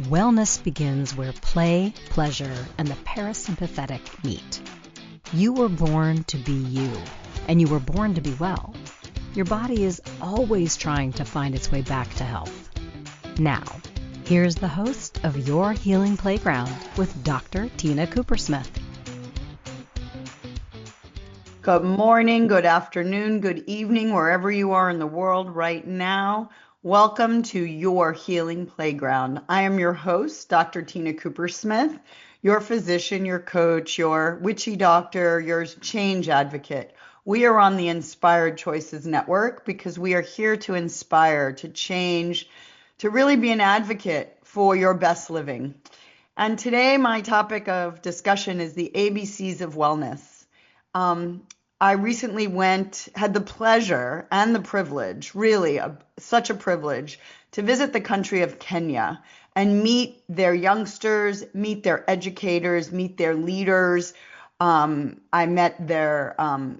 Wellness begins where play, pleasure, and the parasympathetic meet. You were born to be you, and you were born to be well. Your body is always trying to find its way back to health. Now, here's the host of Your Healing Playground with Dr. Tina Koopersmith. Good morning, good afternoon, good evening, wherever you are in the world right now. Welcome to Your Healing Playground. I am your host, Dr. Tina Koopersmith, your physician, your coach, your witchy doctor, your change advocate. We are on the Inspired Choices Network because we are here to inspire, to change, to really be an advocate for your best living. And today my topic of discussion is the ABCs of wellness. I recently had the pleasure and the privilege, really such a privilege, to visit the country of Kenya and meet their youngsters, meet their educators, meet their leaders. I met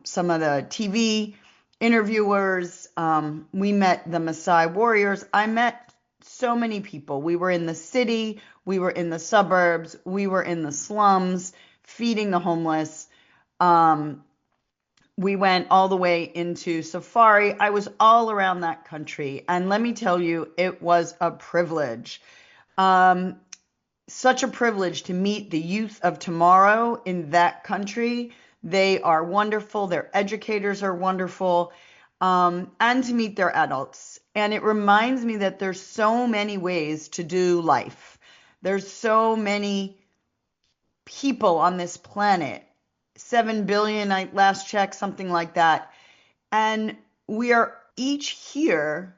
some of the TV interviewers. We met the Maasai warriors. I met so many people. We were in the city, we were in the suburbs, we were in the slums, feeding the homeless. We went all the way into safari. I was all around that country. And let me tell you, it was a privilege. Such a privilege to meet the youth of tomorrow in that country. They are wonderful. Their educators are wonderful. And to meet their adults. And it reminds me that there's so many ways to do life. There's so many people on this planet. 7 billion, I last checked, something like that. And we are each here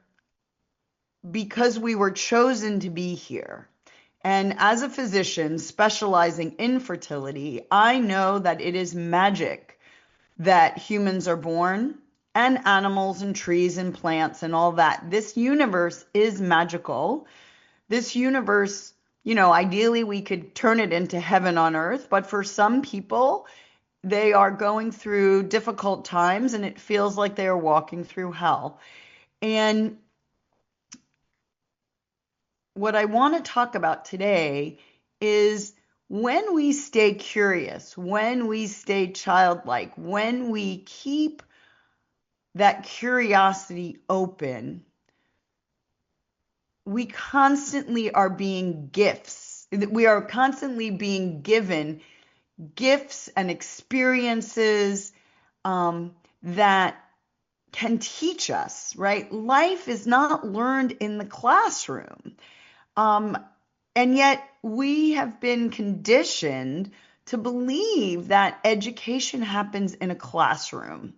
because we were chosen to be here. And as a physician specializing in fertility, I know that it is magic that humans are born, and animals and trees and plants and all that. This universe is magical. This universe, ideally we could turn it into heaven on earth, but for some people, they are going through difficult times and it feels like they are walking through hell. And what I want to talk about today is when we stay curious, when we stay childlike, when we keep that curiosity open, we constantly are being gifts. We are constantly being given gifts and experiences that can teach us, right? Life is not learned in the classroom. And yet we have been conditioned to believe that education happens in a classroom.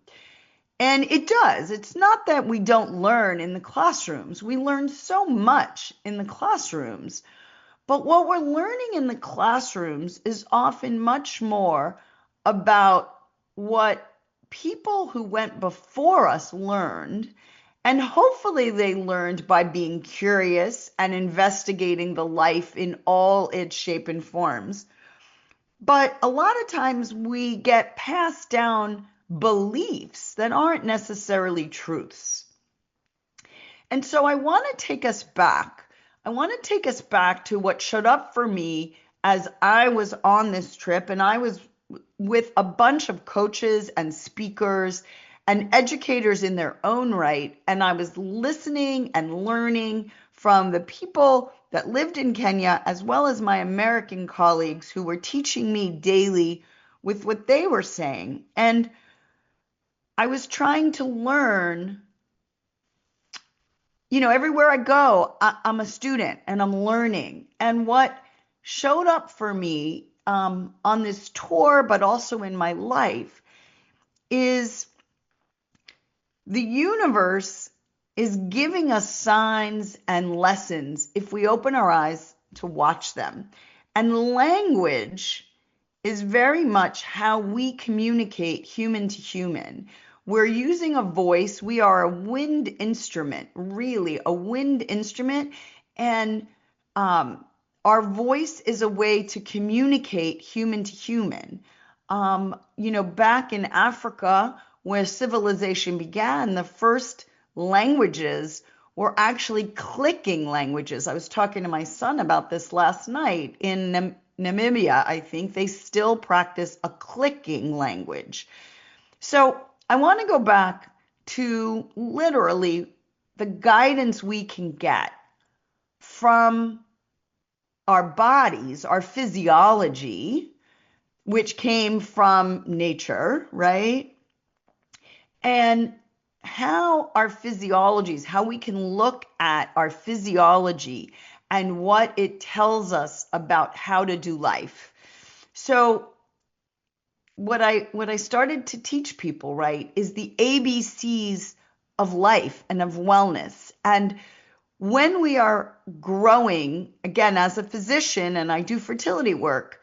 And it does. It's not that we don't learn in the classrooms. We learn so much in the classrooms. But what we're learning in the classrooms is often much more about what people who went before us learned. And hopefully they learned by being curious and investigating the life in all its shape and forms. But a lot of times we get passed down beliefs that aren't necessarily truths. And so I want to take us back. I want to take us back to what showed up for me as I was on this trip, and I was with a bunch of coaches and speakers and educators in their own right, and I was listening and learning from the people that lived in Kenya as well as my American colleagues who were teaching me daily with what they were saying. And I was trying to learn. Everywhere I go, I'm a student and I'm learning. And what showed up for me on this tour, but also in my life, is the universe is giving us signs and lessons if we open our eyes to watch them. And language is very much how we communicate human to human. We're using a voice. We are a wind instrument, really a wind instrument. And our voice is a way to communicate human to human. Back in Africa, where civilization began, the first languages were actually clicking languages. I was talking to my son about this last night. In Namibia, I think they still practice a clicking language. So I want to go back to literally the guidance we can get from our bodies, our physiology, which came from nature, right? And how our physiologies, how we can look at our physiology and what it tells us about how to do life. So what I started to teach people, right, is the ABCs of life and of wellness. And when we are growing, again, as a physician, and I do fertility work,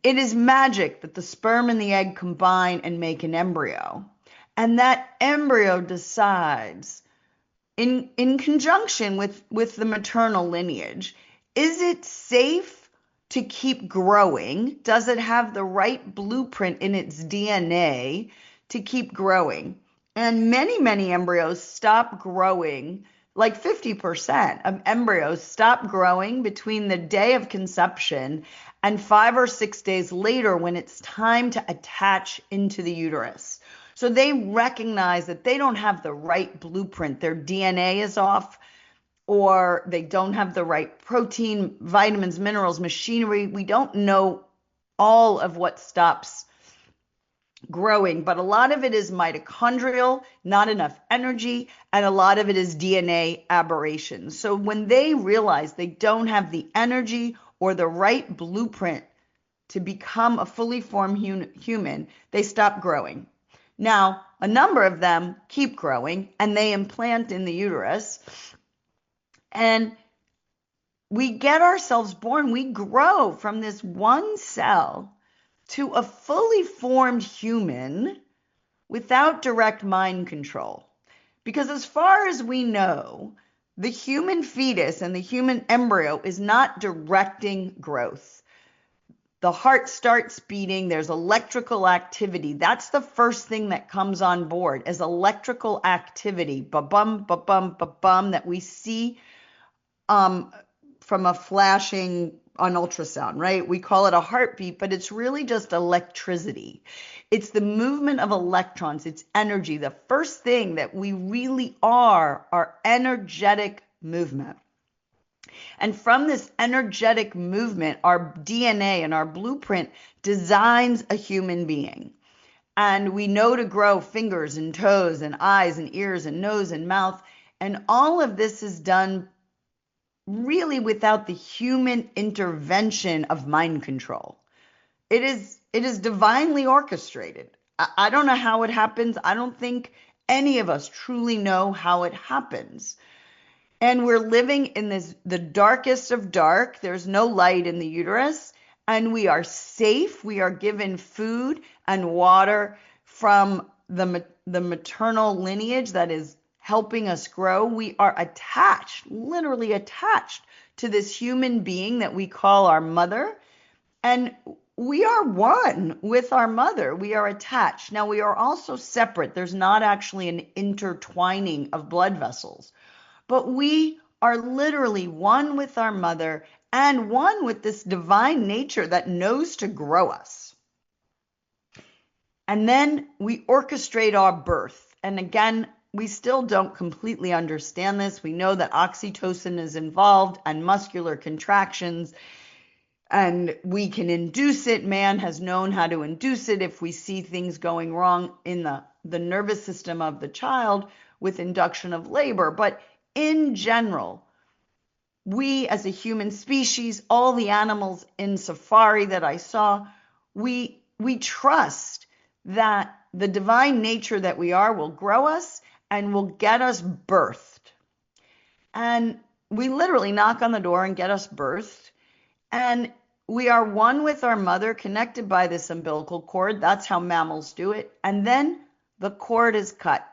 it is magic that the sperm and the egg combine and make an embryo. And that embryo decides, in conjunction with the maternal lineage, is it safe to keep growing? Does it have the right blueprint in its DNA to keep growing? And many embryos stop growing, like 50% of embryos stop growing between the day of conception and 5 or 6 days later when it's time to attach into the uterus. So they recognize that they don't have the right blueprint. Their DNA is off, or they don't have the right protein, vitamins, minerals, machinery. We don't know all of what stops growing, but a lot of it is mitochondrial, not enough energy, and a lot of it is DNA aberrations. So when they realize they don't have the energy or the right blueprint to become a fully formed human, they stop growing. Now, a number of them keep growing and they implant in the uterus, and we get ourselves born. We grow from this one cell to a fully formed human without direct mind control. Because as far as we know, the human fetus and the human embryo is not directing growth. The heart starts beating, there's electrical activity. That's the first thing that comes on board, is electrical activity, ba-bum, ba-bum, ba-bum, that we see from a flashing on ultrasound, right? We call it a heartbeat, but it's really just electricity. It's the movement of electrons, it's energy. The first thing that we really are energetic movement. And from this energetic movement, our DNA and our blueprint designs a human being. And we know to grow fingers and toes and eyes and ears and nose and mouth. And all of this is done really without the human intervention of mind control. It is divinely orchestrated. I don't know how it happens. I don't think any of us truly know how it happens. And we're living in the darkest of dark. There's no light in the uterus, and we are safe. We are given food and water from the maternal lineage that is helping us grow. We are attached, literally attached to this human being that we call our mother. And we are one with our mother. We are attached. Now, we are also separate. There's not actually an intertwining of blood vessels. But we are literally one with our mother and one with this divine nature that knows to grow us. And then we orchestrate our birth. And again, we still don't completely understand this. We know that oxytocin is involved and muscular contractions, and we can induce it. Man has known how to induce it if we see things going wrong in the nervous system of the child with induction of labor. But in general, we as a human species, all the animals in safari that I saw, we trust that the divine nature that we are will grow us and will get us birthed. And we literally knock on the door and get us birthed. And we are one with our mother, connected by this umbilical cord. That's how mammals do it. And then the cord is cut.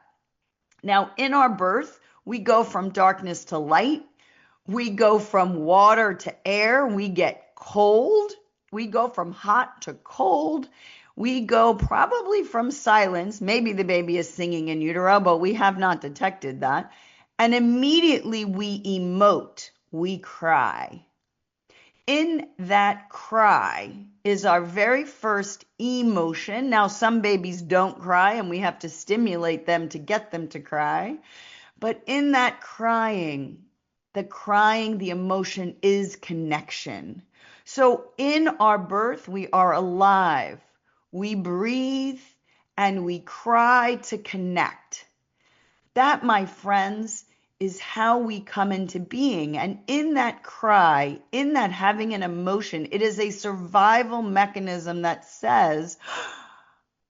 Now, in our birth, we go from darkness to light. We go from water to air. We get cold. We go from hot to cold. We go probably from silence. Maybe the baby is singing in utero, but we have not detected that. And immediately we emote, we cry. In that cry is our very first emotion. Now, some babies don't cry, and we have to stimulate them to get them to cry. But in that crying, the emotion is connection. So in our birth, we are alive. We breathe and we cry to connect. That, my friends, is how we come into being. And in that cry, in that having an emotion, it is a survival mechanism that says,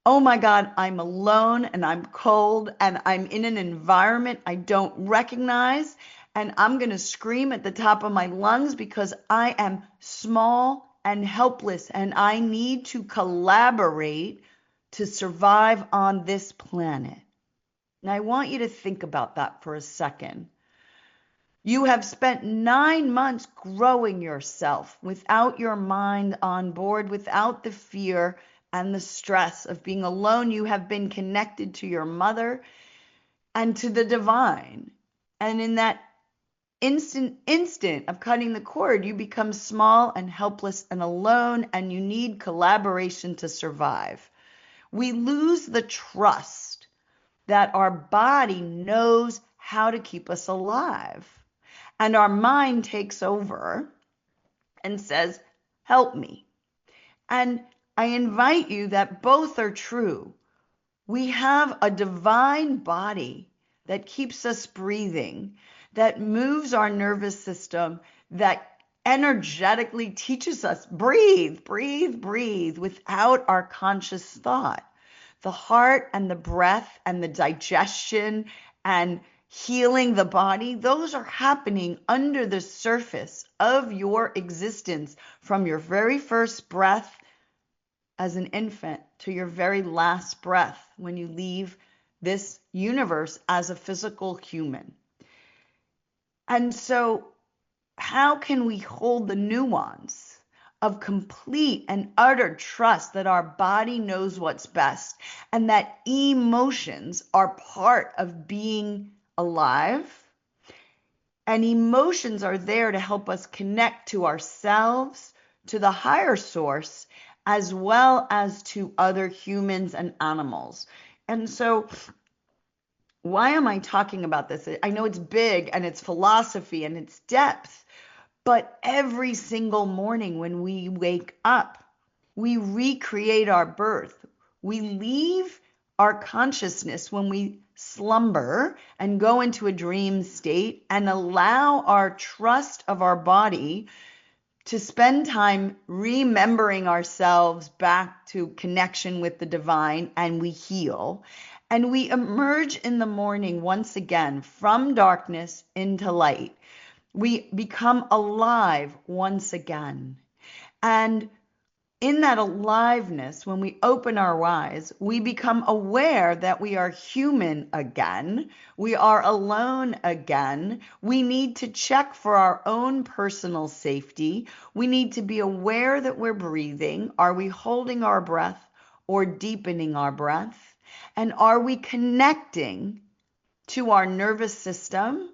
oh my God, I'm alone and I'm cold and I'm in an environment I don't recognize. And I'm going to scream at the top of my lungs because I am small and helpless and I need to collaborate to survive on this planet. And I want you to think about that for a second. You have spent 9 months growing yourself without your mind on board, without the fear and the stress of being alone. You have been connected to your mother and to the divine. And in that instant of cutting the cord, you become small and helpless and alone, and you need collaboration to survive. We lose the trust that our body knows how to keep us alive. And our mind takes over and says, help me. And I invite you that both are true. We have a divine body that keeps us breathing, that moves our nervous system, that energetically teaches us breathe, breathe, breathe without our conscious thought. The heart and the breath and the digestion and healing the body, those are happening under the surface of your existence from your very first breath as an infant to your very last breath when you leave this universe as a physical human. And so, how can we hold the nuance of complete and utter trust that our body knows what's best and that emotions are part of being alive? And emotions are there to help us connect to ourselves, to the higher source, as well as to other humans and animals. And so, why am I talking about this? I know it's big and it's philosophy and it's depth, but every single morning when we wake up, we recreate our birth. We leave our consciousness when we slumber and go into a dream state and allow our trust of our body to spend time remembering ourselves back to connection with the divine, and we heal. And we emerge in the morning once again from darkness into light. We become alive once again. And in that aliveness, when we open our eyes, we become aware that we are human again. We are alone again. We need to check for our own personal safety. We need to be aware that we're breathing. Are we holding our breath or deepening our breath? And are we connecting to our nervous system?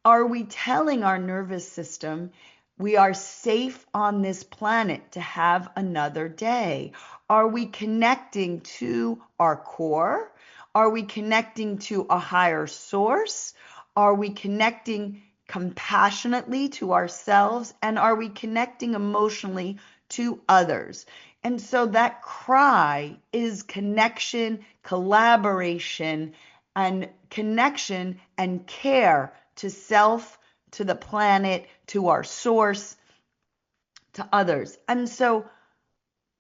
Are we telling our nervous system we are safe on this planet to have another day? Are we connecting to our core? Are we connecting to a higher source? Are we connecting compassionately to ourselves? And are we connecting emotionally to others? And so that cry is connection, collaboration, and connection and care to self, to the planet, to our source, to others. And so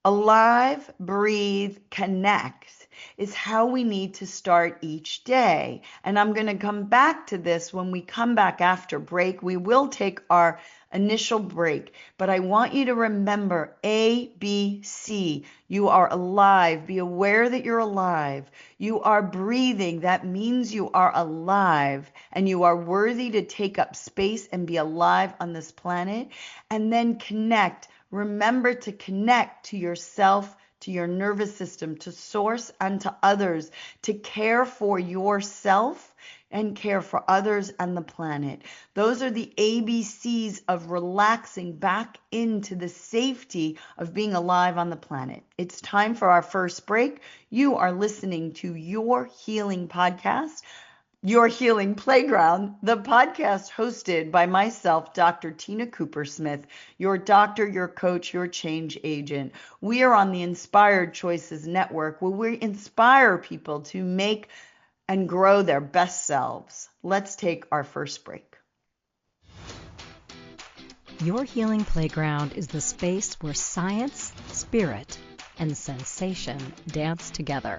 alive, breathe, connect is how we need to start each day. And I'm going to come back to this when we come back after break. We will take our initial break, but I want you to remember A, B, C. You are alive. Be aware that you're alive. You are breathing. That means you are alive and you are worthy to take up space and be alive on this planet. And then connect. Remember to connect to yourself, to your nervous system, to source and to others, to care for yourself and care for others and the planet. Those are the ABCs of relaxing back into the safety of being alive on the planet. It's time for our first break. You are listening to Your Healing Podcast, Your Healing Playground, the podcast hosted by myself, Dr. Tina Coopersmith, your doctor, your coach, your change agent. We are on the Inspired Choices Network, where we inspire people to make and grow their best selves. Let's take our first break. Your Healing Playground is the space where science, spirit, and sensation dance together.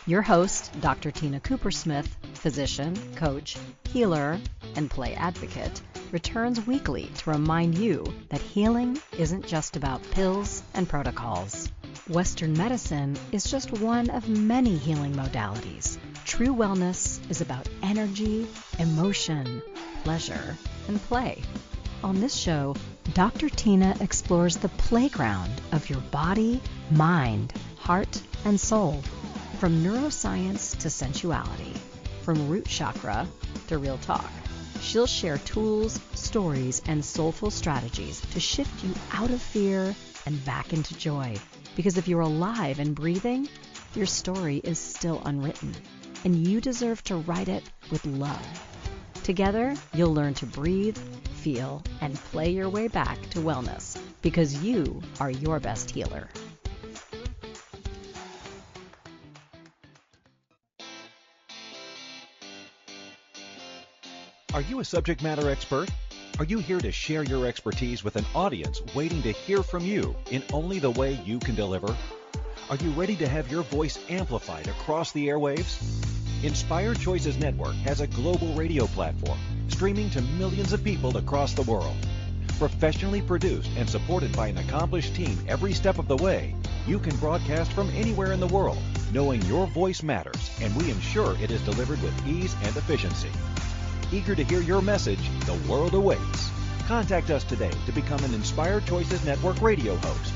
Your host, Dr. Tina Coopersmith, physician, coach, healer, and play advocate, returns weekly to remind you that healing isn't just about pills and protocols. Western medicine is just one of many healing modalities. True wellness is about energy, emotion, pleasure, and play. On this show, Dr. Tina explores the playground of your body, mind, heart, and soul. From neuroscience to sensuality, from root chakra to real talk, she'll share tools, stories, and soulful strategies to shift you out of fear and back into joy. Because if you're alive and breathing, your story is still unwritten, and you deserve to write it with love. Together, you'll learn to breathe, feel, and play your way back to wellness, because you are your best healer. Are you a subject matter expert? Are you here to share your expertise with an audience waiting to hear from you in only the way you can deliver? Are you ready to have your voice amplified across the airwaves? Inspired Choices Network has a global radio platform streaming to millions of people across the world. Professionally produced and supported by an accomplished team every step of the way, you can broadcast from anywhere in the world, knowing your voice matters, and we ensure it is delivered with ease and efficiency. Eager to hear your message, the world awaits. Contact us today to become an Inspired Choices Network radio host.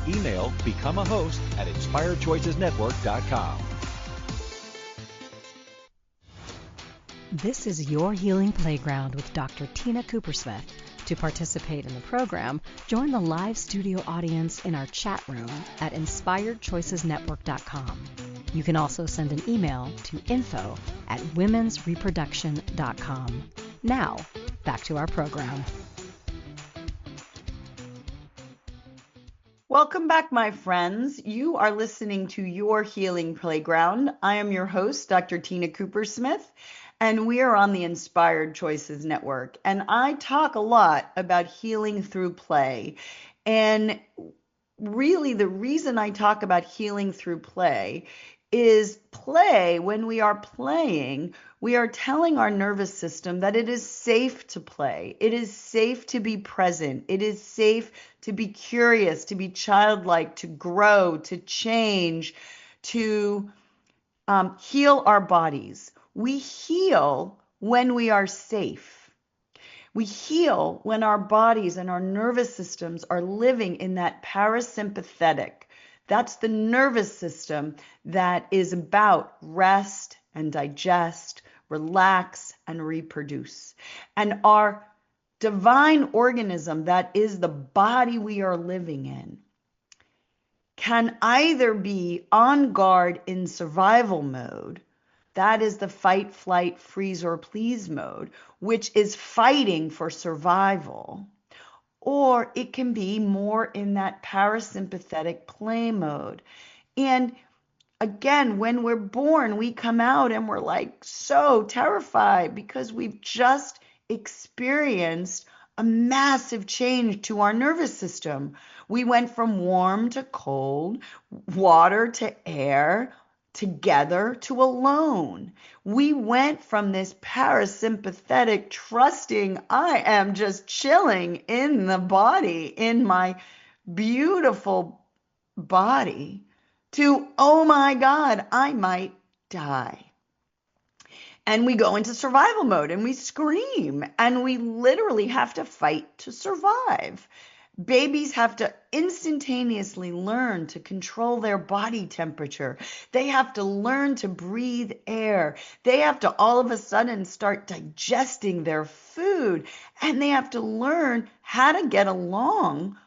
Email becomeahost@inspiredchoicesnetwork.com. This is Your Healing Playground with Dr. Tina Coopersmith. To participate in the program, join the live studio audience in our chat room at inspiredchoicesnetwork.com. You can also send an email to info@womensreproduction.com. Now, back to our program. Welcome back, my friends. You are listening to Your Healing Playground. I am your host, Dr. Tina Coopersmith, and we are on the Inspired Choices Network. And I talk a lot about healing through play. And really, the reason I talk about healing through play is play. When we are playing, we are telling our nervous system that it is safe to play. It is safe to be present. It is safe to be curious, to be childlike, to grow, to change, to heal our bodies. We heal when we are safe. We heal when our bodies and our nervous systems are living in that parasympathetic. That's the nervous system that is about rest and digest, relax and reproduce. And our divine organism, that is the body we are living in, can either be on guard in survival mode. That is the fight, flight, freeze, or please mode, which is fighting for survival. Or it can be more in that parasympathetic play mode. And again, when we're born, we come out and we're like so terrified because we've just experienced a massive change to our nervous system. We went from warm to cold, water to air, together to alone. We went from this parasympathetic, trusting, I am just chilling in the body, in my beautiful body, to, oh my God, I might die. And we go into survival mode and we scream and we literally have to fight to survive. Babies have to instantaneously learn to control their body temperature. They have to learn to breathe air. They have to all of a sudden start digesting their food. And they have to learn how to get along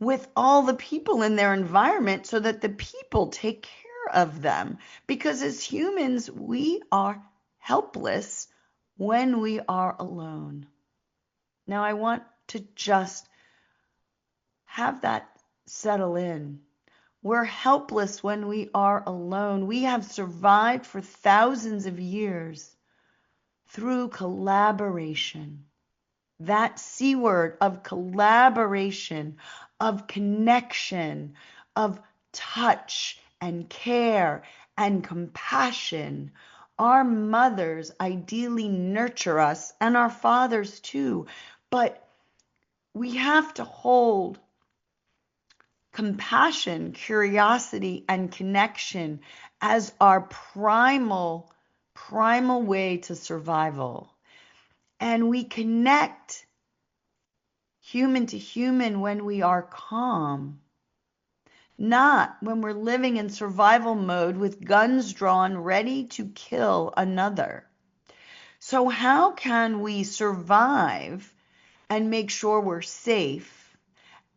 with all the people in their environment so that the people take care of them. Because as humans, we are helpless when we are alone. Now, I want to just have that settle in. We're helpless when we are alone. We have survived for thousands of years through collaboration. That C word of collaboration, of connection, of touch and care and compassion. Our mothers ideally nurture us, and our fathers too, but we have to hold compassion, curiosity, and connection as our primal way to survival. And we connect human to human when we are calm, not when we're living in survival mode with guns drawn, ready to kill another. So how can we survive and make sure we're safe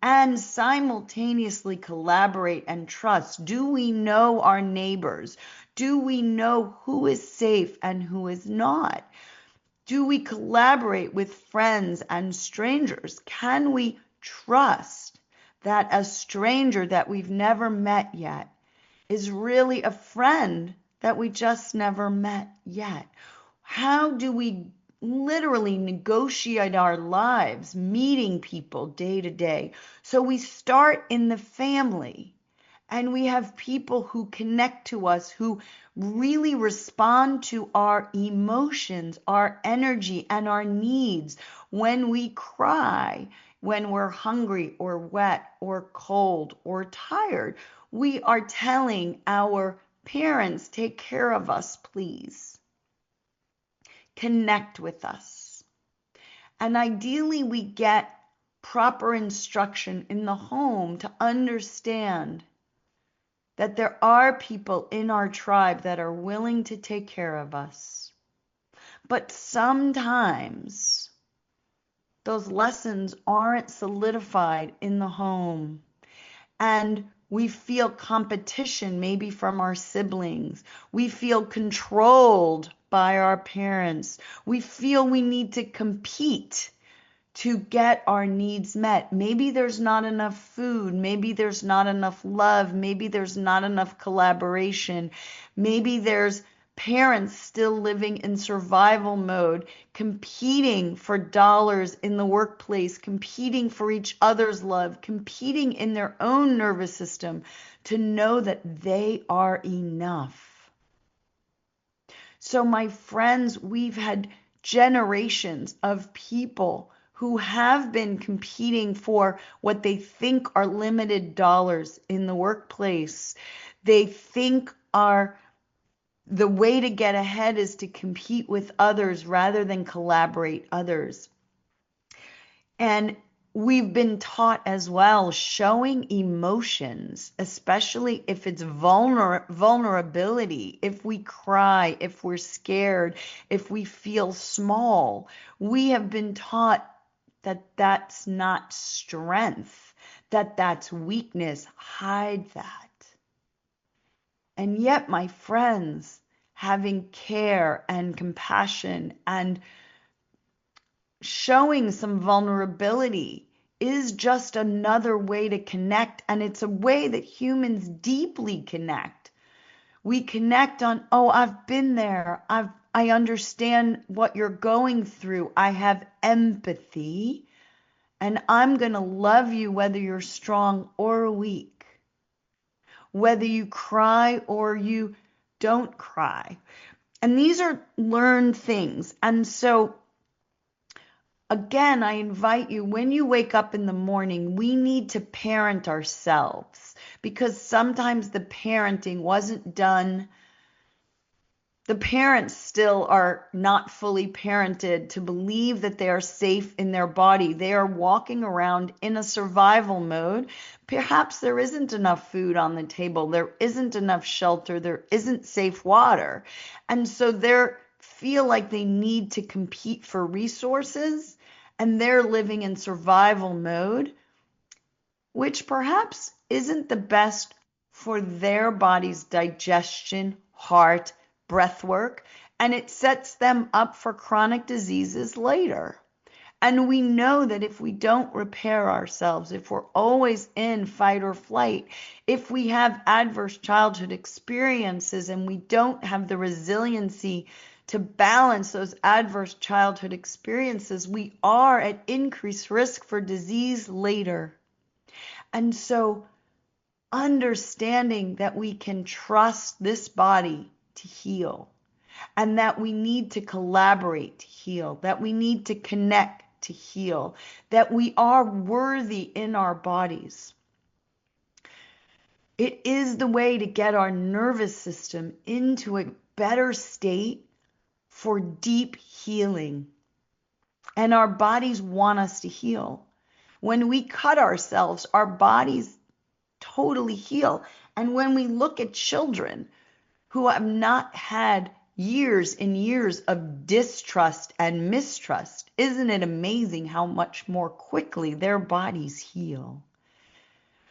and simultaneously collaborate and trust? Do we know our neighbors? Do we know who is safe and who is not? Do we collaborate with friends and strangers? Can we trust that a stranger that we've never met yet is really a friend that we just never met yet? How do we literally negotiate our lives, meeting people day to day? So we start in the family, and we have people who connect to us, who really respond to our emotions, our energy, and our needs when we cry, when we're hungry or wet or cold or tired. We are telling our parents, take care of us, please. Connect with us. And ideally, we get proper instruction in the home to understand that there are people in our tribe that are willing to take care of us. But sometimes those lessons aren't solidified in the home. And we feel competition maybe from our siblings. We feel controlled by our parents. We feel we need to compete to get our needs met. Maybe there's not enough food. Maybe there's not enough love. Maybe there's not enough collaboration. Maybe there's parents still living in survival mode, competing for dollars in the workplace, competing for each other's love, competing in their own nervous system to know that they are enough. So, my friends, we've had generations of people who have been competing for what they think are limited dollars in the workplace. They think the way to get ahead is to compete with others rather than collaborate others. And we've been taught as well, showing emotions, especially if it's vulnerability, if we cry, if we're scared, if we feel small, we have been taught that that's not strength, that that's weakness. Hide that. And yet, my friends, having care and compassion and showing some vulnerability is just another way to connect. And it's a way that humans deeply connect. We connect on, oh, I've been there. I understand what you're going through. I have empathy. And I'm going to love you whether you're strong or weak, whether you cry or you don't cry. And these are learned things. And so, again, I invite you, when you wake up in the morning, we need to parent ourselves, because sometimes the parenting wasn't done The parents still are not fully parented to believe that they are safe in their body. They are walking around in a survival mode. Perhaps there isn't enough food on the table. There isn't enough shelter. There isn't safe water. And so they feel like they need to compete for resources, and they're living in survival mode, which perhaps isn't the best for their body's digestion, heart, breath work, and it sets them up for chronic diseases later. And we know that if we don't repair ourselves, if we're always in fight or flight, if we have adverse childhood experiences and we don't have the resiliency to balance those adverse childhood experiences, we are at increased risk for disease later. And so understanding that we can trust this body to heal, and that we need to collaborate to heal, that we need to connect to heal, that we are worthy in our bodies. It is the way to get our nervous system into a better state for deep healing. And our bodies want us to heal. When we cut ourselves, our bodies totally heal. And when we look at children who have not had years and years of distrust and mistrust, isn't it amazing how much more quickly their bodies heal?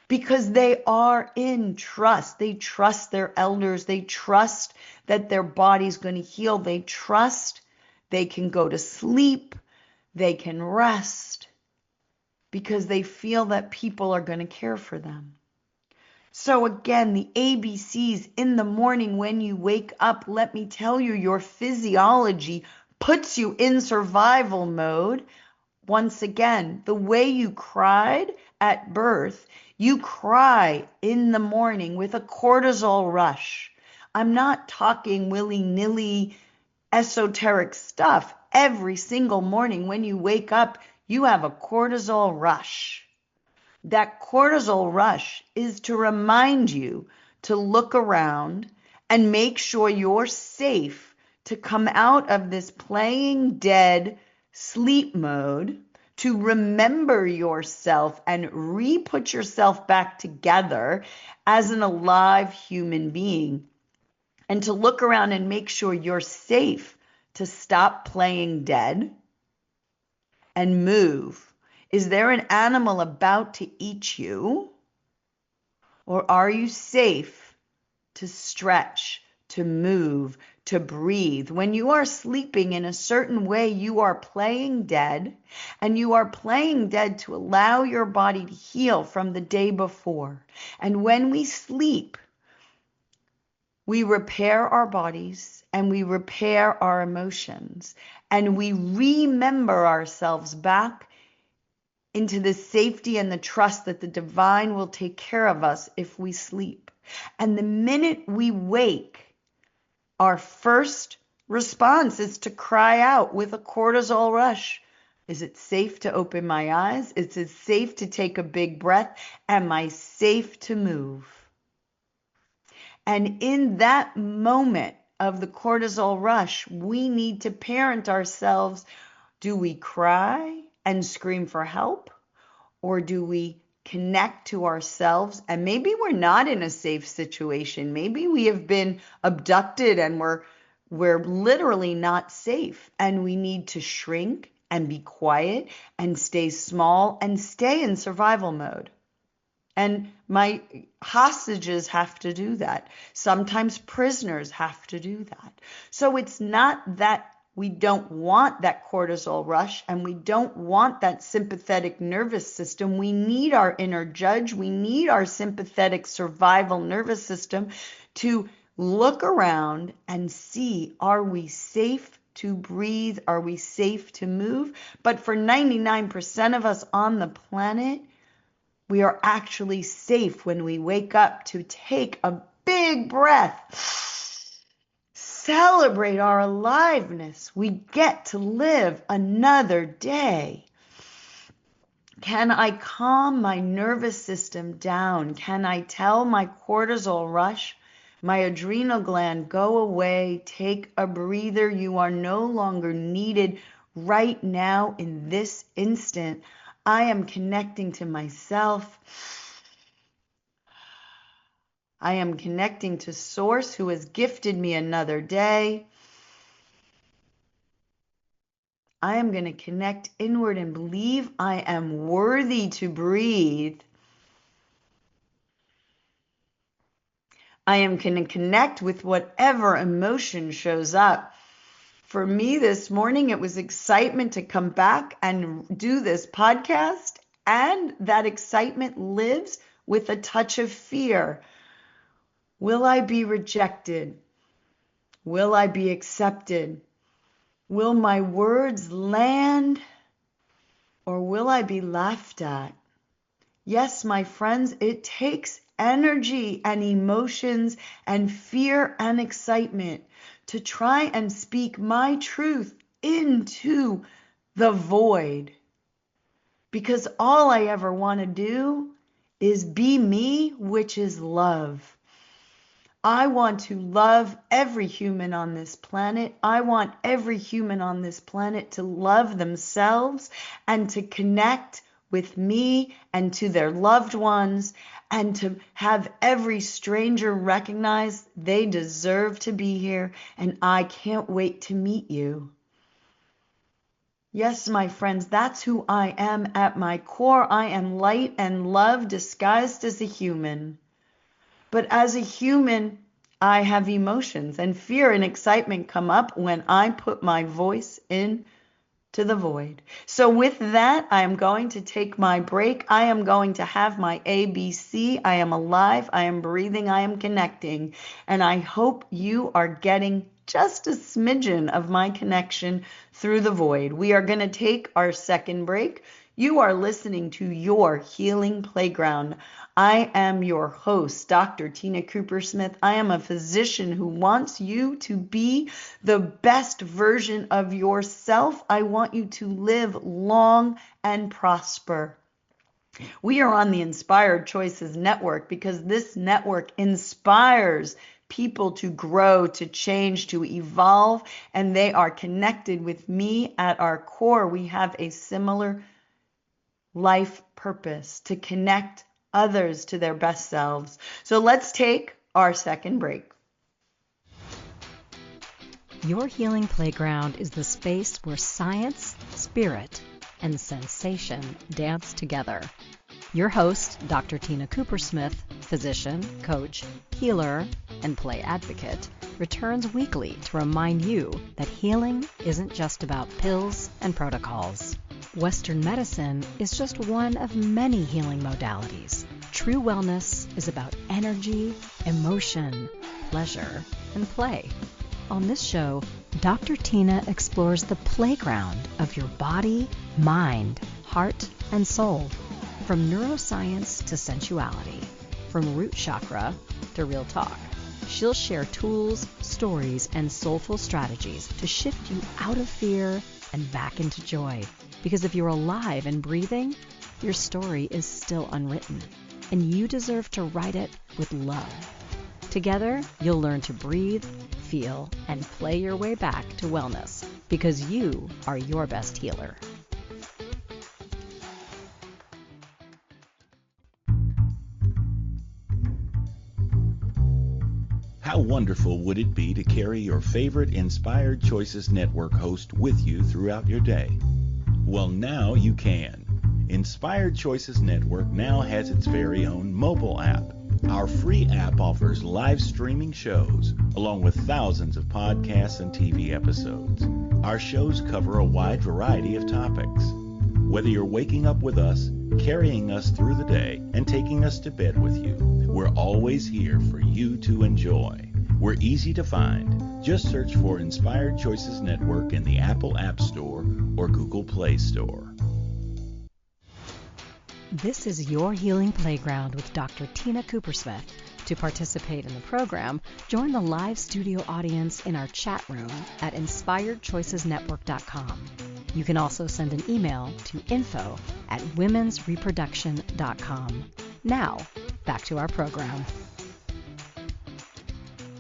Because they are in trust. They trust their elders. They trust that their body's going to heal. They trust they can go to sleep. They can rest because they feel that people are going to care for them. So again, the ABCs in the morning when you wake up, let me tell you, your physiology puts you in survival mode. Once again, the way you cried at birth, you cry in the morning with a cortisol rush. I'm not talking willy-nilly esoteric stuff. Every single morning when you wake up, you have a cortisol rush. That cortisol rush is to remind you to look around and make sure you're safe to come out of this playing dead sleep mode, to remember yourself and re-put yourself back together as an alive human being, and to look around and make sure you're safe to stop playing dead and move. Is there an animal about to eat you? Or are you safe to stretch, to move, to breathe? When you are sleeping in a certain way, you are playing dead, and you are playing dead to allow your body to heal from the day before. And when we sleep, we repair our bodies and we repair our emotions, and we remember ourselves back into the safety and the trust that the divine will take care of us if we sleep. And the minute we wake, our first response is to cry out with a cortisol rush. Is it safe to open my eyes? Is it safe to take a big breath? Am I safe to move? And in that moment of the cortisol rush, we need to parent ourselves. Do we cry and scream for help? Or do we connect to ourselves? And maybe we're not in a safe situation. Maybe we have been abducted and we're literally not safe. And we need to shrink and be quiet and stay small and stay in survival mode. And my hostages have to do that. Sometimes prisoners have to do that. So it's not that we don't want that cortisol rush and we don't want that sympathetic nervous system. We need our inner judge. We need our sympathetic survival nervous system to look around and see, are we safe to breathe? Are we safe to move? But for 99% of us on the planet, we are actually safe when we wake up to take a big breath. Celebrate our aliveness. We get to live another day. Can I calm my nervous system down? Can I tell my cortisol rush My adrenal gland, go away. Take a breather. You are no longer needed right now in this instant. I am connecting to myself. I am connecting to Source, who has gifted me another day. I am going to connect inward and believe I am worthy to breathe. I am going to connect with whatever emotion shows up. For me this morning, it was excitement to come back and do this podcast, and that excitement lives with a touch of fear. Will I be rejected? Will I be accepted? Will my words land, or will I be laughed at? Yes, my friends, it takes energy and emotions and fear and excitement to try and speak my truth into the void. Because all I ever want to do is be me, which is love. I want to love every human on this planet. I want every human on this planet to love themselves and to connect with me and to their loved ones, and to have every stranger recognize they deserve to be here, and I can't wait to meet you. Yes, my friends, that's who I am at my core. I am light and love disguised as a human. But as a human, I have emotions, and fear and excitement come up when I put my voice in to the void. So with that, I am going to take my break. I am going to have my ABC. I am alive. I am breathing. I am connecting. And I hope you are getting just a smidgen of my connection through the void. We are going to take our second break. You are listening to Your Healing Playground. I am your host, Dr. Tina Koopersmith. I am a physician who wants you to be the best version of yourself. I want you to live long and prosper. We are on the Inspired Choices Network because this network inspires people to grow, to change, to evolve, and they are connected with me at our core. We have a similar life purpose to connect others to their best selves. So let's take our second break. Your Healing Playground is the space where science, spirit, and sensation dance together. Your host, Dr. Tina Koopersmith, physician, coach, healer, and play advocate, returns weekly to remind you that healing isn't just about pills and protocols. Western medicine is just one of many healing modalities. True wellness is about energy, emotion, pleasure, and play. On this show, Dr. Tina explores the playground of your body, mind, heart, and soul. From neuroscience to sensuality, from root chakra to real talk. She'll share tools, stories, and soulful strategies to shift you out of fear and back into joy. Because if you're alive and breathing, your story is still unwritten, and you deserve to write it with love. Together, you'll learn to breathe, feel, and play your way back to wellness, because you are your best healer. How wonderful would it be to carry your favorite Inspired Choices Network host with you throughout your day? Well, now you can. Inspired Choices Network now has its very own mobile app. Our free app offers live streaming shows, along with thousands of podcasts and TV episodes. Our shows cover a wide variety of topics. Whether you're waking up with us, carrying us through the day, and taking us to bed with you, we're always here for you to enjoy. We're easy to find. Just search for Inspired Choices Network in the Apple App Store or Google Play Store. This is Your Healing Playground with Dr. Tina Koopersmith. To participate in the program, join the live studio audience in our chat room at inspiredchoicesnetwork.com. You can also send an email to info@womensreproduction.com. Now, back to our program.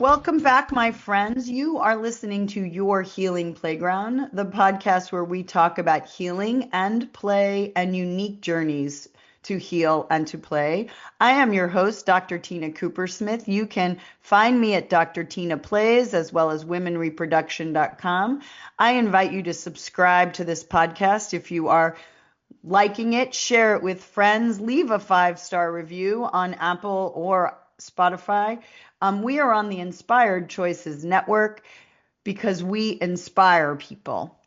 Welcome back, my friends. You are listening to Your Healing Playground, the podcast where we talk about healing and play and unique journeys to heal and to play. I am your host, Dr. Tina Coopersmith. You can find me at Dr. Tina Plays as well as womenreproduction.com. I invite you to subscribe to this podcast if you are liking it, share it with friends, leave a 5-star review on Apple or Spotify. We are on the Inspired Choices Network because we inspire people.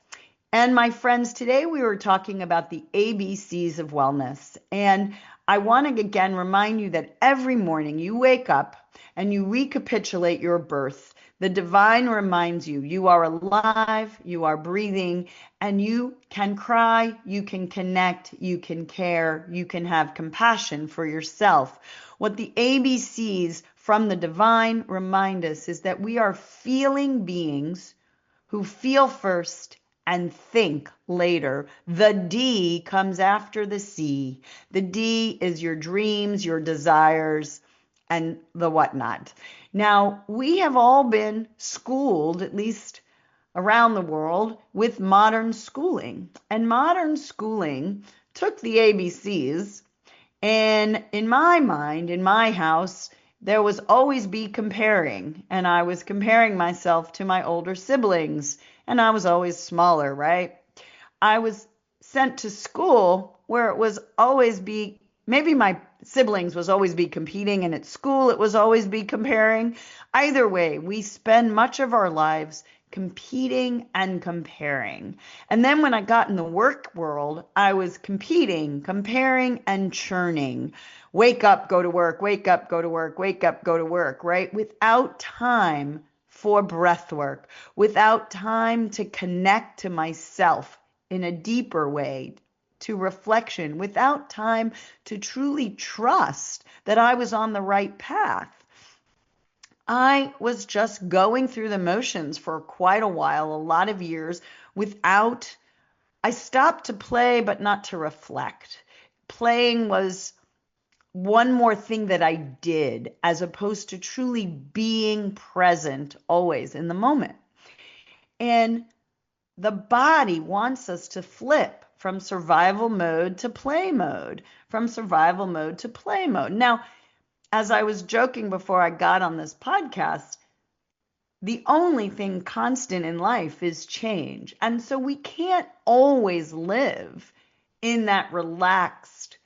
And my friends, today we were talking about the ABCs of wellness. And I want to again remind you that every morning you wake up and you recapitulate your birth. The divine reminds you, you are alive, you are breathing, and you can cry, you can connect, you can care, you can have compassion for yourself. What the ABCs from the divine remind us is that we are feeling beings who feel first and think later. The D comes after the C. The D is your dreams, your desires, and the whatnot. Now, we have all been schooled, at least around the world, with modern schooling. And modern schooling took the ABCs, and in my mind, in my house, there was always be comparing. And I was comparing myself to my older siblings, and I was always smaller, right? I was sent to school where it was always be, maybe my siblings was always be competing, and at school it was always be comparing. Either way, we spend much of our lives competing and comparing. And then when I got in the work world, I was competing, comparing, and churning. Wake up, go to work, wake up, go to work, wake up, go to work, right? Without time for breath work, without time to connect to myself in a deeper way, to reflection, without time to truly trust that I was on the right path. I was just going through the motions for quite a while, a lot of years, I stopped to play, but not to reflect. Playing was one more thing that I did, as opposed to truly being present always in the moment. And the body wants us to flip from survival mode to play mode, from survival mode to play mode. Now, as I was joking before I got on this podcast, the only thing constant in life is change. And so we can't always live in that relaxed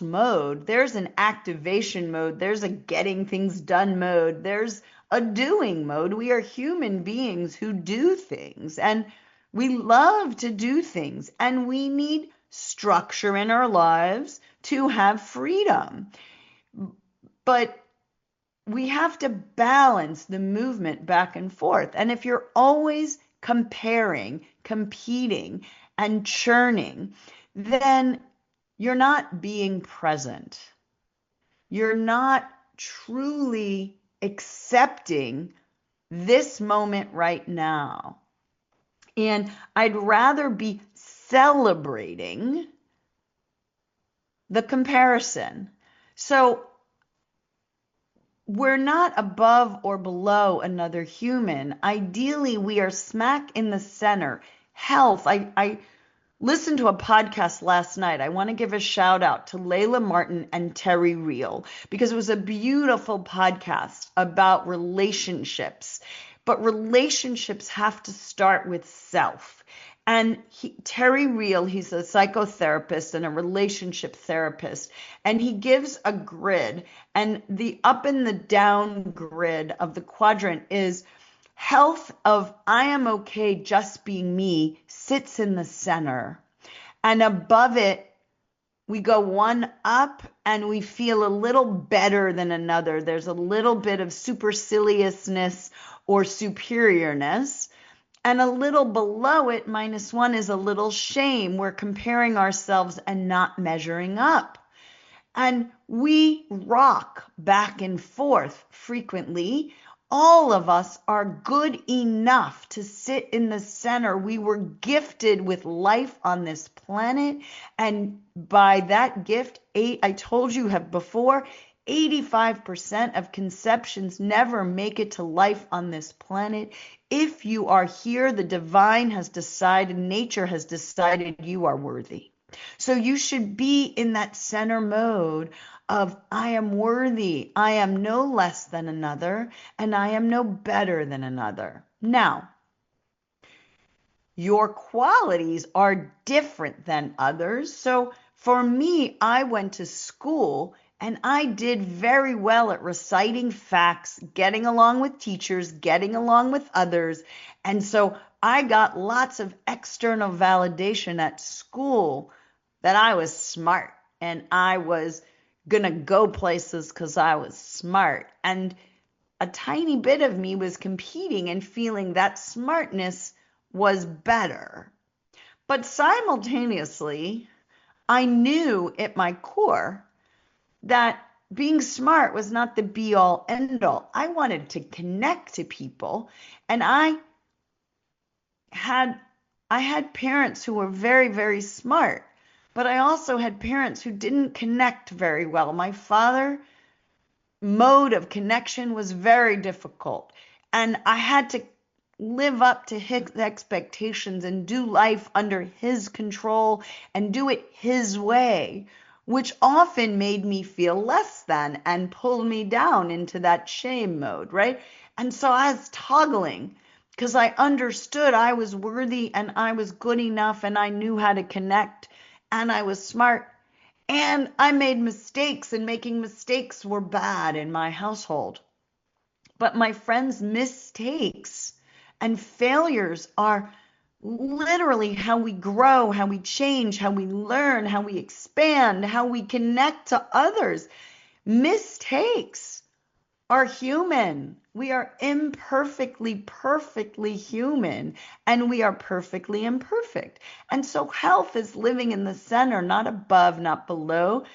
mode. There's an activation mode. There's a getting things done mode. There's a doing mode. We are human beings who do things, and we love to do things, and we need structure in our lives to have freedom. But we have to balance the movement back and forth. And if you're always comparing, competing, and churning, then you're not being present. You're not truly accepting this moment right now. And I'd rather be celebrating the comparison. So we're not above or below another human. Ideally, we are smack in the center. Health. I listened to a podcast last night. I want to give a shout out to Layla Martin and Terry Real, because it was a beautiful podcast about relationships. But relationships have to start with self. And Terry Real, he's a psychotherapist and a relationship therapist, and he gives a grid, and the up and the down grid of the quadrant is health of I am okay just being me sits in the center. And above it, we go one up and we feel a little better than another. There's a little bit of superciliousness or superiorness. And a little below it, -1, is a little shame. We're comparing ourselves and not measuring up. And we rock back and forth frequently. All of us are good enough to sit in the center. We were gifted with life on this planet. And by that gift, I told you before, 85% of conceptions never make it to life on this planet. If you are here, the divine has decided, nature has decided you are worthy. So you should be in that center mode of, I am worthy, I am no less than another, and I am no better than another. Now, your qualities are different than others. So for me, I went to school and I did very well at reciting facts, getting along with teachers, getting along with others. And so I got lots of external validation at school that I was smart and I was going to go places because I was smart. And a tiny bit of me was competing and feeling that smartness was better. But simultaneously, I knew at my core that being smart was not the be all end all. I wanted to connect to people, and I had parents who were very, very smart, but I also had parents who didn't connect very well. My father mode of connection was very difficult, and I had to live up to his expectations and do life under his control and do it his way, which often made me feel less than and pulled me down into that shame mode, right? And so I was toggling because I understood I was worthy and I was good enough and I knew how to connect and I was smart. And I made mistakes, and making mistakes were bad in my household. But my friends, mistakes and failures are literally how we grow, how we change, how we learn, how we expand, how we connect to others. Mistakes are human. We are imperfectly, perfectly human, and we are perfectly imperfect. And so health is living in the center, not above, not below,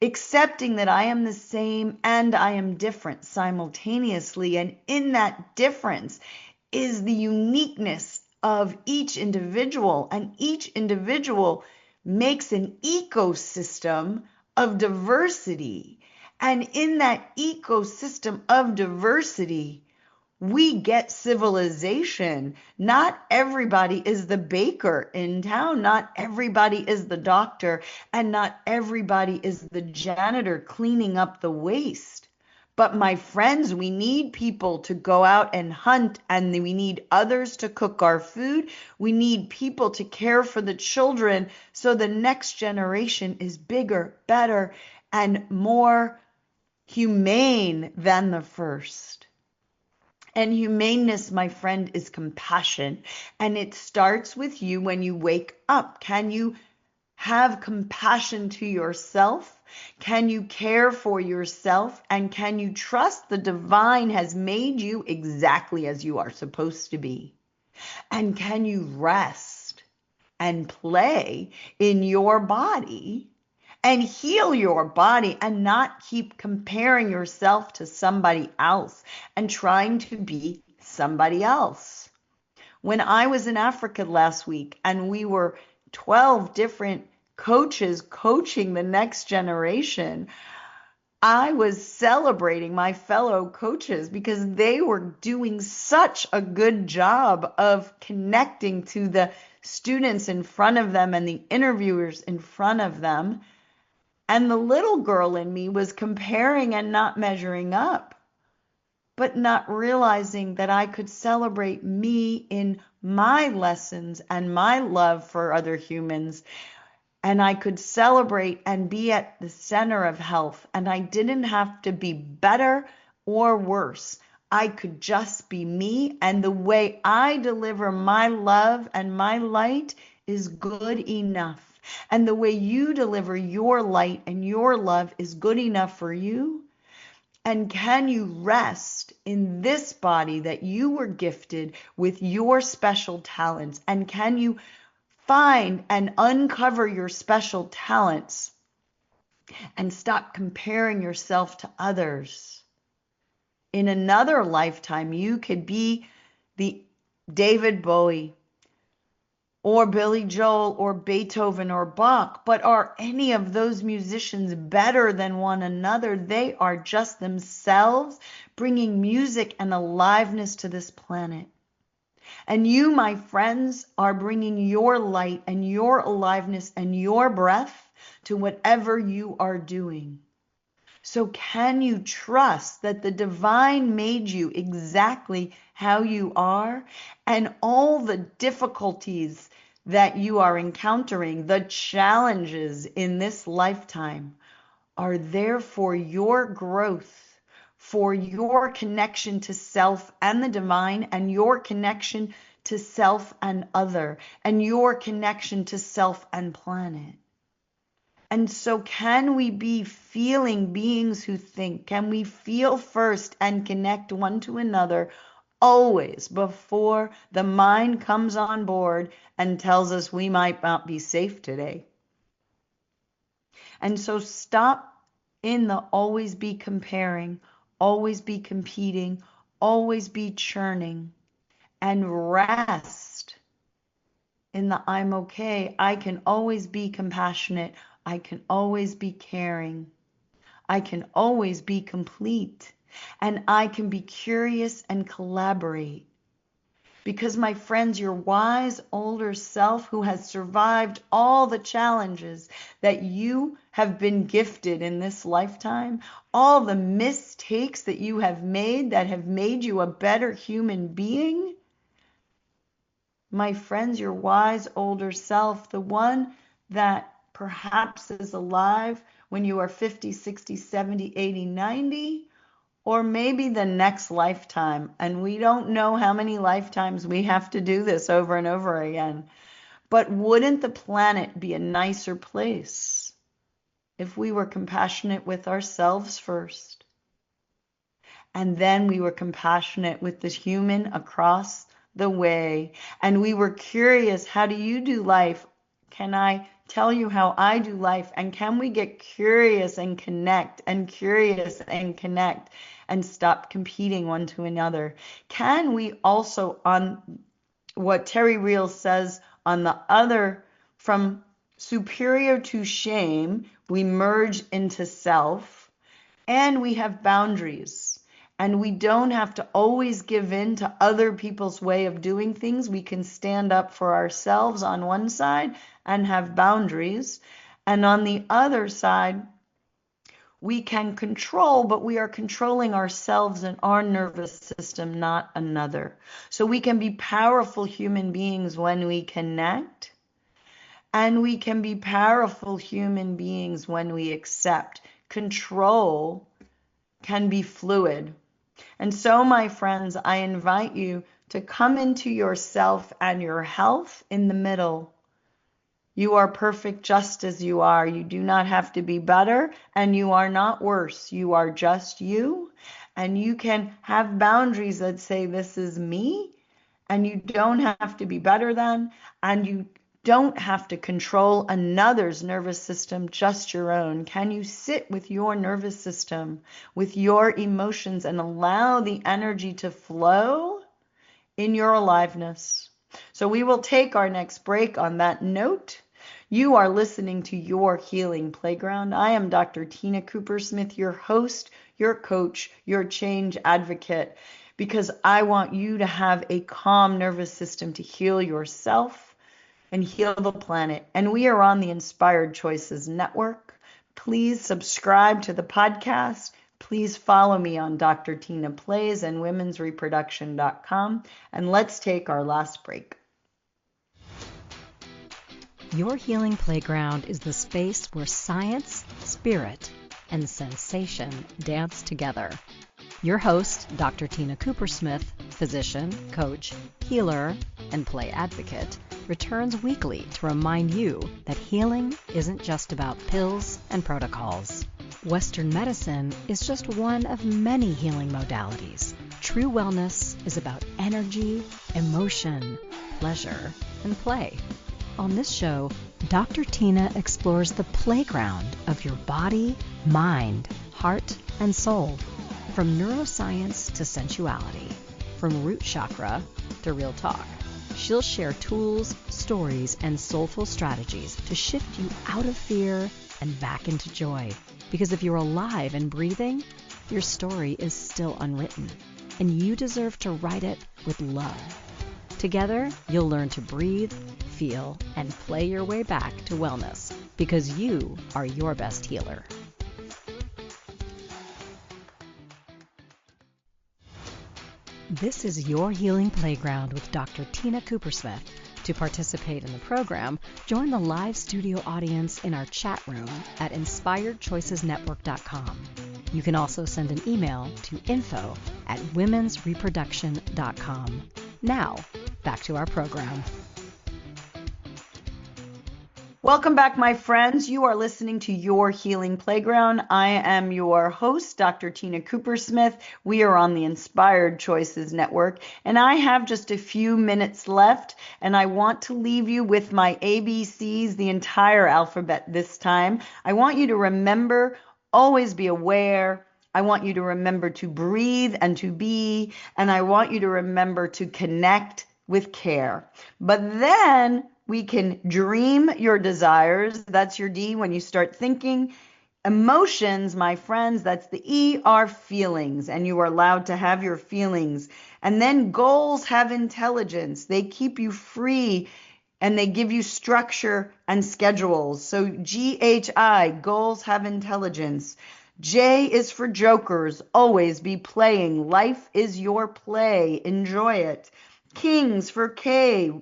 accepting that I am the same and I am different simultaneously. And in that difference is the uniqueness of each individual, and each individual makes an ecosystem of diversity. And in that ecosystem of diversity, we get civilization. Not everybody is the baker in town. Not everybody is the doctor. And not everybody is the janitor cleaning up the waste. But my friends, we need people to go out and hunt, and we need others to cook our food. We need people to care for the children so the next generation is bigger, better, and more humane than the first. And humaneness, my friend, is compassion. And it starts with you when you wake up. Can you have compassion to yourself? Can you care for yourself? And can you trust the divine has made you exactly as you are supposed to be? And can you rest and play in your body and heal your body and not keep comparing yourself to somebody else and trying to be somebody else? When I was in Africa last week and we were 12 different coaches coaching the next generation, I was celebrating my fellow coaches because they were doing such a good job of connecting to the students in front of them and the interviewers in front of them. And the little girl in me was comparing and not measuring up, but not realizing that I could celebrate me in my lessons and my love for other humans. And I could celebrate and be at the center of health. And I didn't have to be better or worse. I could just be me. And the way I deliver my love and my light is good enough. And the way you deliver your light and your love is good enough for you. And can you rest in this body that you were gifted with your special talents? And can you find and uncover your special talents and stop comparing yourself to others? In another lifetime, you could be the David Bowie, or Billy Joel or Beethoven or Bach, but are any of those musicians better than one another? They are just themselves bringing music and aliveness to this planet. And you, my friends, are bringing your light and your aliveness and your breath to whatever you are doing. So can you trust that the divine made you exactly how you are, and all the difficulties that you are encountering, the challenges in this lifetime, are there for your growth, for your connection to self and the divine, and your connection to self and other, and your connection to self and planet? And so can we be feeling beings who think? Can we feel first and connect one to another always before the mind comes on board and tells us we might not be safe today? And so stop in the always be comparing, always be competing, always be churning, and rest in the I'm okay. I can always be compassionate. I can always be caring. I can always be complete. And I can be curious and collaborate. Because, my friends, your wise older self who has survived all the challenges that you have been gifted in this lifetime, all the mistakes that you have made that have made you a better human being, my friends, your wise older self, the one that perhaps is alive when you are 50, 60, 70, 80, 90, or maybe the next lifetime. And we don't know how many lifetimes we have to do this over and over again. But wouldn't the planet be a nicer place if we were compassionate with ourselves first? And then we were compassionate with the human across the way. And we were curious, how do you do life? Can I tell you how I do life? And can we get curious and connect, and curious and connect, and stop competing one to another? Can we also, on what Terry Real says on the other, from superior to shame, we merge into self, and we have boundaries. And we don't have to always give in to other people's way of doing things. We can stand up for ourselves on one side and have boundaries. And on the other side, we can control, but we are controlling ourselves and our nervous system, not another. So we can be powerful human beings when we connect. And we can be powerful human beings when we accept. Control can be fluid. And so, my friends, I invite you to come into yourself and your health in the middle. You are perfect just as you are. You do not have to be better, and you are not worse. You are just you, and you can have boundaries that say, this is me, and you don't have to be better than, and you don't have to control another's nervous system, just your own. Can you sit with your nervous system, with your emotions, and allow the energy to flow in your aliveness? So we will take our next break on that note. You are listening to Your Healing Playground. I am Dr. Tina Coopersmith, your host, your coach, your change advocate, because I want you to have a calm nervous system to heal yourself and heal the planet. And we are on the Inspired Choices Network. Please subscribe to the podcast. Please follow me on Dr. Tina Plays and womensreproduction.com. And let's take our last break. Your Healing Playground is the space where science, spirit, and sensation dance together. Your host, Dr. Tina Coopersmith, physician, coach, healer, and play advocate, returns weekly to remind you that healing isn't just about pills and protocols. Western medicine is just one of many healing modalities. True wellness is about energy, emotion, pleasure, and play. On this show, Dr. Tina explores the playground of your body, mind, heart, and soul. From neuroscience to sensuality, from root chakra to real talk. She'll share tools, stories, and soulful strategies to shift you out of fear and back into joy. Because if you're alive and breathing, your story is still unwritten, and you deserve to write it with love. Together, you'll learn to breathe, feel, and play your way back to wellness, because you are your best healer. This is Your Healing Playground with Dr. Tina Koopersmith. To participate in the program, join the live studio audience in our chat room at inspiredchoicesnetwork.com. You can also send an email to info@womensreproduction.com. Now, back to our program. Welcome back, my friends. You are listening to Your Healing Playground. I am your host, Dr. Tina Koopersmith. We are on the Inspired Choices Network, and I have just a few minutes left, and I want to leave you with my ABCs, the entire alphabet this time. I want you to remember, always be aware. I want you to remember to breathe and to be, and I want you to remember to connect with care. But then we can dream your desires. That's your D when you start thinking. Emotions, my friends, that's the E, are feelings, and you are allowed to have your feelings. And then goals have intelligence. They keep you free and they give you structure and schedules. So GHI, goals have intelligence. J is for jokers. Always be playing. Life is your play. Enjoy it. Kings for K.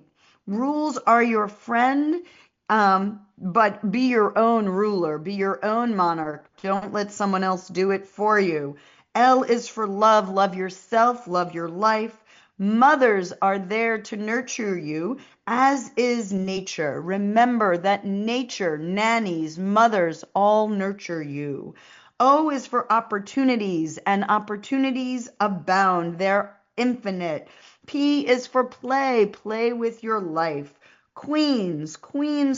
Rules are your friend, but be your own ruler. Be your own monarch. Don't let someone else do it for you. L is for love. Love yourself. Love your life. Mothers are there to nurture you, as is nature. Remember that nature, nannies, mothers all nurture you. O is for opportunities, and opportunities abound. They're infinite. P is for play. Play with your life. Queens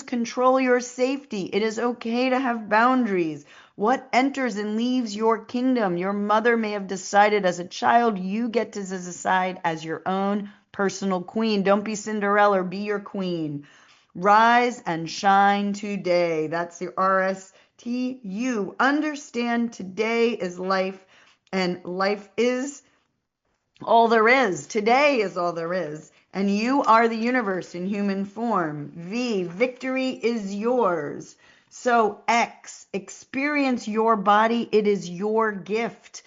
control your safety. It is okay to have boundaries. What enters and leaves your kingdom? Your mother may have decided as a child, you get to decide as your own personal queen. Don't be Cinderella, be your queen. Rise and shine today. That's the RSTU. Understand today is life, and life is all there is. Today is all there is. And you are the universe in human form. V, victory is yours. So X, experience your body. It is your gift.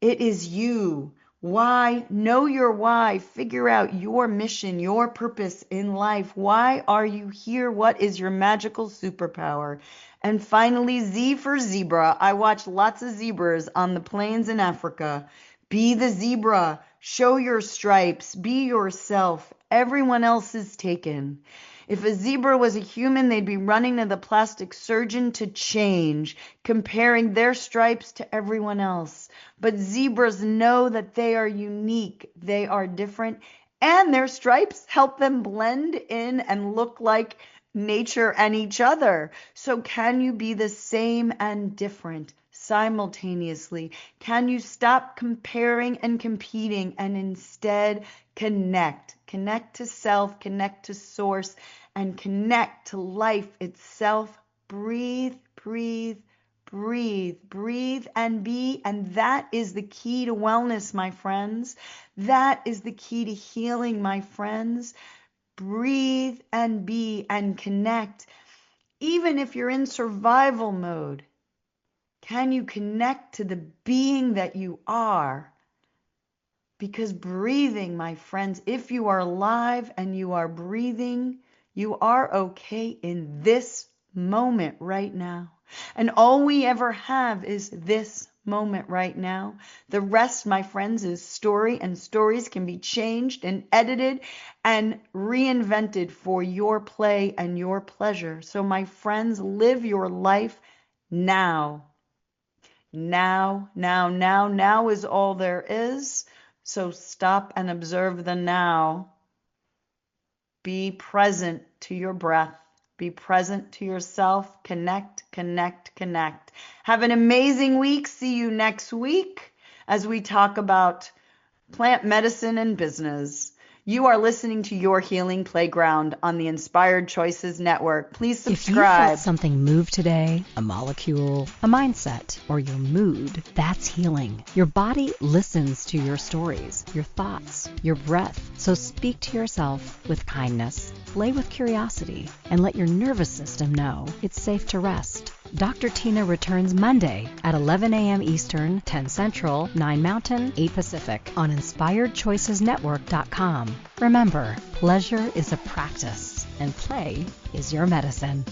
It is you. Y, know your why. Figure out your mission, your purpose in life. Why are you here? What is your magical superpower? And finally, Z for zebra. I watch lots of zebras on the plains in Africa. Be the zebra. Show your stripes. Be yourself. Everyone else is taken. If a zebra was a human, they'd be running to the plastic surgeon to change, comparing their stripes to everyone else. But zebras know that they are unique. They are different, and their stripes help them blend in and look like nature and each other. So can you be the same and different simultaneously? Can you stop comparing and competing and instead connect? Connect to self, connect to source, and connect to life itself. Breathe, breathe, breathe, breathe and be. And that is the key to wellness, my friends. That is the key to healing, my friends. Breathe and be and connect. Even if you're in survival mode, can you connect to the being that you are? Because breathing, my friends, if you are alive and you are breathing, you are okay in this moment right now. And all we ever have is this moment right now. The rest, my friends, is story, and stories can be changed and edited and reinvented for your play and your pleasure. So, my friends, live your life now. Now is all there is. So stop and observe the now. Be present to your breath. Be present to yourself. Connect, connect, connect. Have an amazing week. See you next week as we talk about plant medicine and business. You are listening to Your Healing Playground on the Inspired Choices Network. Please If you subscribe. felt something move today, a molecule, a mindset, or your mood, that's healing. Your body listens to your stories, your thoughts, your breath. So speak to yourself with kindness, play with curiosity, and let your nervous system know it's safe to rest. Dr. Tina returns Monday at 11 a.m. Eastern, 10 Central, 9 Mountain, 8 Pacific on InspiredChoicesNetwork.com. Remember, pleasure is a practice and play is your medicine.